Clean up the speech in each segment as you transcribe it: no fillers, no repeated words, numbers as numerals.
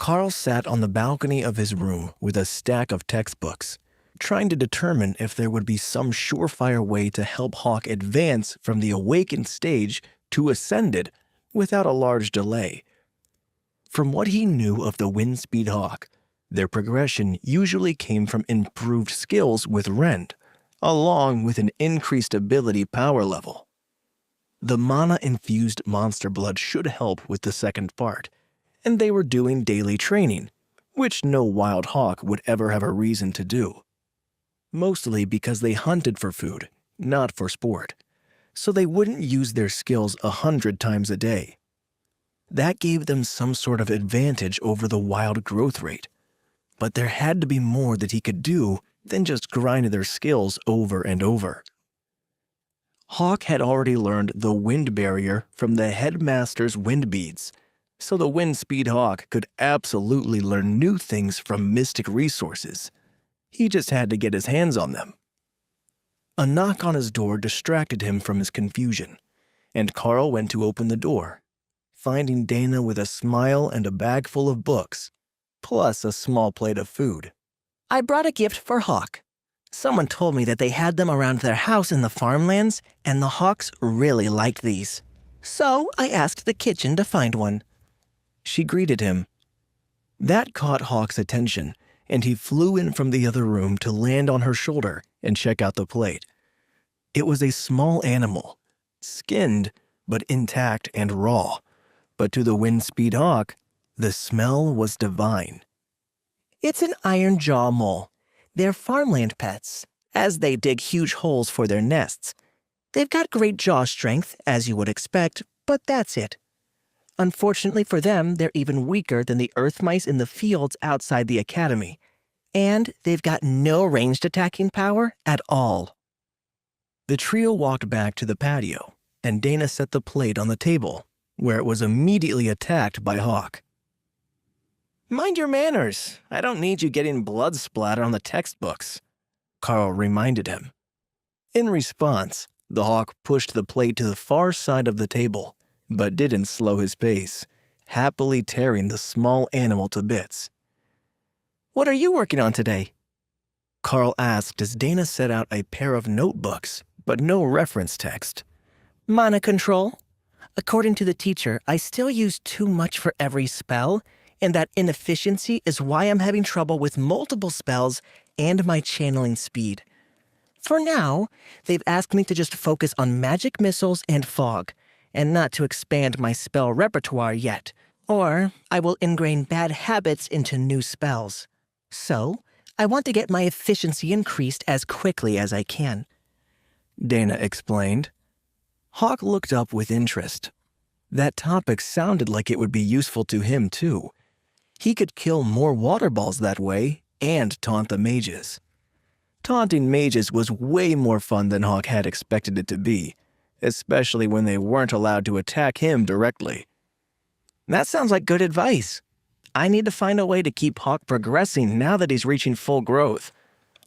Karl sat on the balcony of his room with a stack of textbooks, trying to determine if there would be some surefire way to help Hawk advance from the awakened stage to ascended without a large delay. From what he knew of the Windspeed Hawk, their progression usually came from improved skills with Rend, along with an increased ability power level. The mana-infused monster blood should help with the second part, and they were doing daily training, which no wild hawk would ever have a reason to do. Mostly because they hunted for food, not for sport, so they wouldn't use their skills 100 times a day. That gave them some sort of advantage over the wild growth rate, but there had to be more that he could do than just grind their skills over and over. Hawk had already learned the wind barrier from the headmaster's wind beads, so the Windspeed Hawk could absolutely learn new things from mystic resources. He just had to get his hands on them. A knock on his door distracted him from his confusion, and Karl went to open the door, finding Dana with a smile and a bag full of books, plus a small plate of food. I brought a gift for Hawk. Someone told me that they had them around their house in the farmlands, and the Hawks really liked these. So I asked the kitchen to find one. She greeted him. That caught Hawk's attention, and he flew in from the other room to land on her shoulder and check out the plate. It was a small animal, skinned but intact and raw, but to the Windspeed Hawk, the smell was divine. It's an iron jaw mole. They're farmland pets, as they dig huge holes for their nests. They've got great jaw strength, as you would expect, but that's it. Unfortunately for them, they're even weaker than the earth mice in the fields outside the academy, and they've got no ranged attacking power at all. The trio walked back to the patio, and Dana set the plate on the table, where it was immediately attacked by Hawk. Mind your manners. I don't need you getting blood splatter on the textbooks, Karl reminded him. In response, the Hawk pushed the plate to the far side of the table, but didn't slow his pace, happily tearing the small animal to bits. What are you working on today? Karl asked as Dana set out a pair of notebooks, but no reference text. Mana control. According to the teacher, I still use too much for every spell, and that inefficiency is why I'm having trouble with multiple spells and my channeling speed. For now, they've asked me to just focus on magic missiles and fog, and not to expand my spell repertoire yet, or I will ingrain bad habits into new spells. So, I want to get my efficiency increased as quickly as I can. Dana explained. Hawk looked up with interest. That topic sounded like it would be useful to him too. He could kill more water balls that way and taunt the mages. Taunting mages was way more fun than Hawk had expected it to be, especially when they weren't allowed to attack him directly. That sounds like good advice. I need to find a way to keep Hawk progressing now that he's reaching full growth.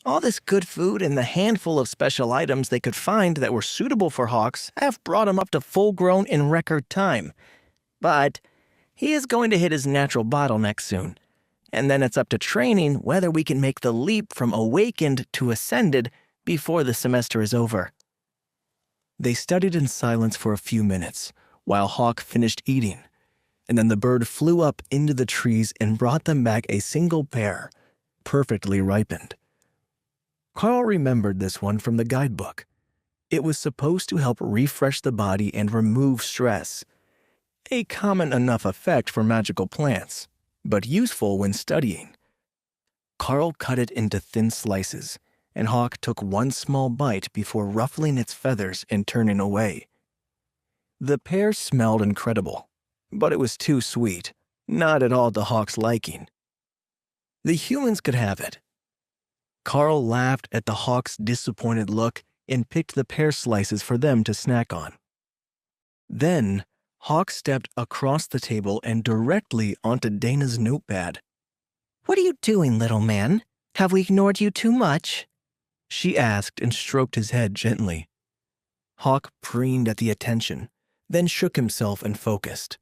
All this good food and the handful of special items they could find that were suitable for Hawks have brought him up to full grown in record time. But he is going to hit his natural bottleneck soon, and then it's up to training whether we can make the leap from awakened to ascended before the semester is over. They studied in silence for a few minutes while Hawk finished eating, and then the bird flew up into the trees and brought them back a single pear, perfectly ripened. Karl remembered this one from the guidebook. It was supposed to help refresh the body and remove stress. A common enough effect for magical plants, but useful when studying. Karl cut it into thin slices, and Hawk took one small bite before ruffling its feathers and turning away. The pear smelled incredible, but it was too sweet, not at all to Hawk's liking. The humans could have it. Karl laughed at the Hawk's disappointed look and picked the pear slices for them to snack on. Then, Hawk stepped across the table and directly onto Dana's notepad. What are you doing, little man? Have we ignored you too much? She asked and stroked his head gently. Hawk preened at the attention, then shook himself and focused.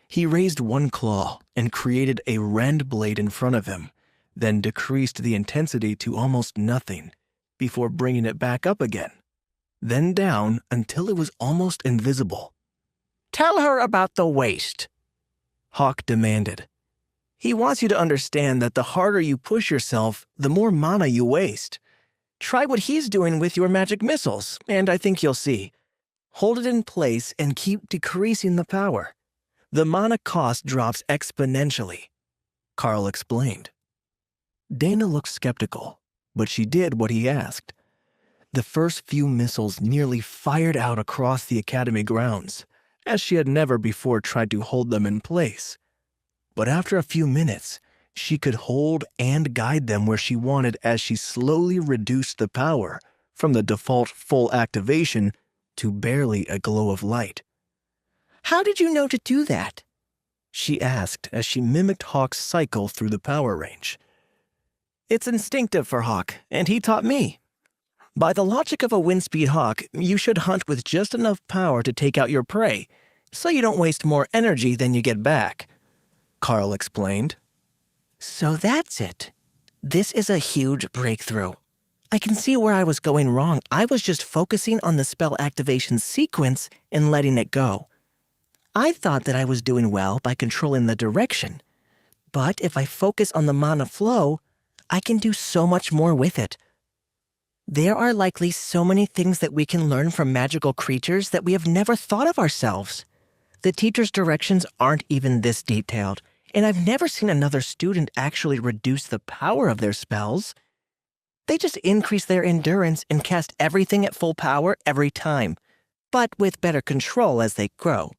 He raised one claw and created a rend blade in front of him, then decreased the intensity to almost nothing before bringing it back up again, then down until it was almost invisible. Tell her about the waste, Hawk demanded. He wants you to understand that the harder you push yourself, the more mana you waste. Try what he's doing with your magic missiles, and I think you'll see. Hold it in place and keep decreasing the power. The mana cost drops exponentially, Karl explained. Dana looked skeptical, but she did what he asked. The first few missiles nearly fired out across the academy grounds, as she had never before tried to hold them in place. But after a few minutes, she could hold and guide them where she wanted as she slowly reduced the power from the default full activation to barely a glow of light. How did you know to do that? She asked as she mimicked Hawk's cycle through the power range. It's instinctive for Hawk, and he taught me. By the logic of a wind-speed hawk, you should hunt with just enough power to take out your prey, so you don't waste more energy than you get back, Karl explained. So that's it. This is a huge breakthrough. I can see where I was going wrong. I was just focusing on the spell activation sequence and letting it go. I thought that I was doing well by controlling the direction. But if I focus on the mana flow, I can do so much more with it. There are likely so many things that we can learn from magical creatures that we have never thought of ourselves. The teacher's directions aren't even this detailed, and I've never seen another student actually reduce the power of their spells. They just increase their endurance and cast everything at full power every time, but with better control as they grow.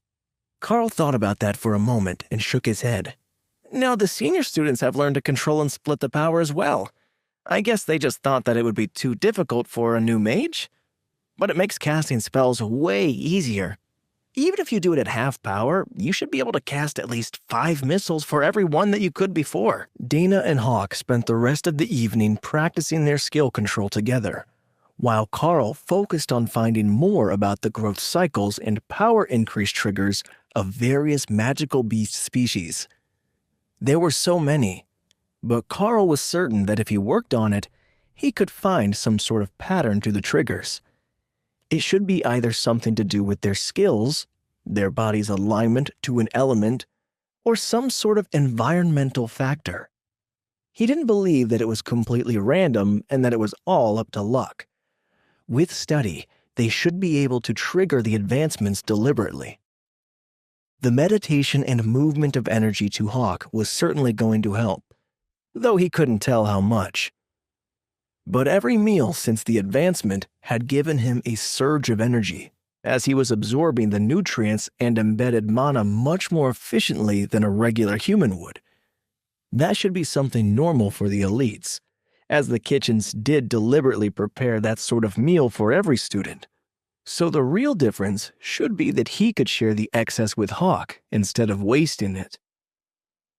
Karl thought about that for a moment and shook his head. No, the senior students have learned to control and split the power as well. I guess they just thought that it would be too difficult for a new mage. But it makes casting spells way easier. Even if you do it at half power, you should be able to cast at least 5 missiles for every one that you could before. Dana and Hawk spent the rest of the evening practicing their skill control together, while Karl focused on finding more about the growth cycles and power increase triggers of various magical beast species. There were so many, but Karl was certain that if he worked on it, he could find some sort of pattern to the triggers. It should be either something to do with their skills, their body's alignment to an element, or some sort of environmental factor. He didn't believe that it was completely random and that it was all up to luck. With study, they should be able to trigger the advancements deliberately. The meditation and movement of energy to Hawk was certainly going to help, though he couldn't tell how much. But every meal since the advancement had given him a surge of energy, as he was absorbing the nutrients and embedded mana much more efficiently than a regular human would. That should be something normal for the elites, as the kitchens did deliberately prepare that sort of meal for every student. So the real difference should be that he could share the excess with Hawk instead of wasting it.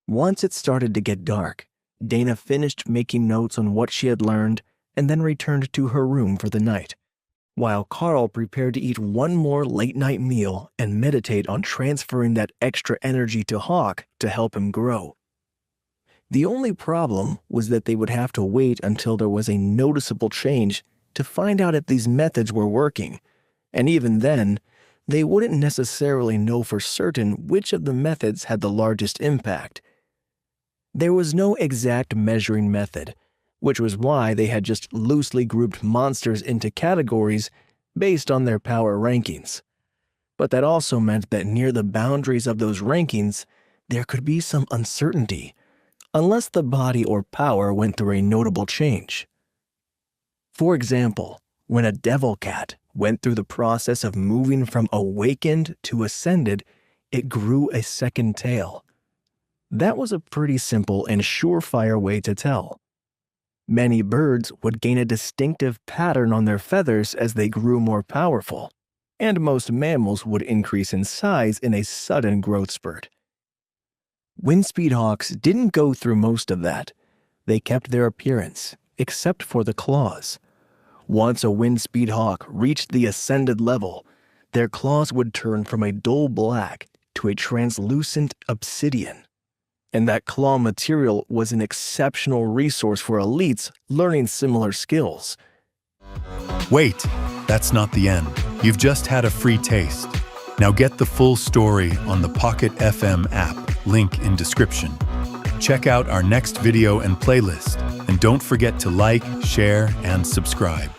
Once it started to get dark, Dana finished making notes on what she had learned and then returned to her room for the night, while Karl prepared to eat one more late-night meal and meditate on transferring that extra energy to Hawk to help him grow. The only problem was that they would have to wait until there was a noticeable change to find out if these methods were working, and even then, they wouldn't necessarily know for certain which of the methods had the largest impact. There was no exact measuring method, which was why they had just loosely grouped monsters into categories based on their power rankings. But that also meant that near the boundaries of those rankings, there could be some uncertainty, unless the body or power went through a notable change. For example, when a devil cat went through the process of moving from awakened to ascended, it grew a second tail. That was a pretty simple and surefire way to tell. Many birds would gain a distinctive pattern on their feathers as they grew more powerful, and most mammals would increase in size in a sudden growth spurt. Windspeed hawks didn't go through most of that. They kept their appearance, except for the claws. Once a windspeed hawk reached the ascended level, their claws would turn from a dull black to a translucent obsidian, and that claw material was an exceptional resource for elites learning similar skills. Wait, that's not the end. You've just had a free taste. Now get the full story on the Pocket FM app, link in description. Check out our next video and playlist, and don't forget to like, share, and subscribe.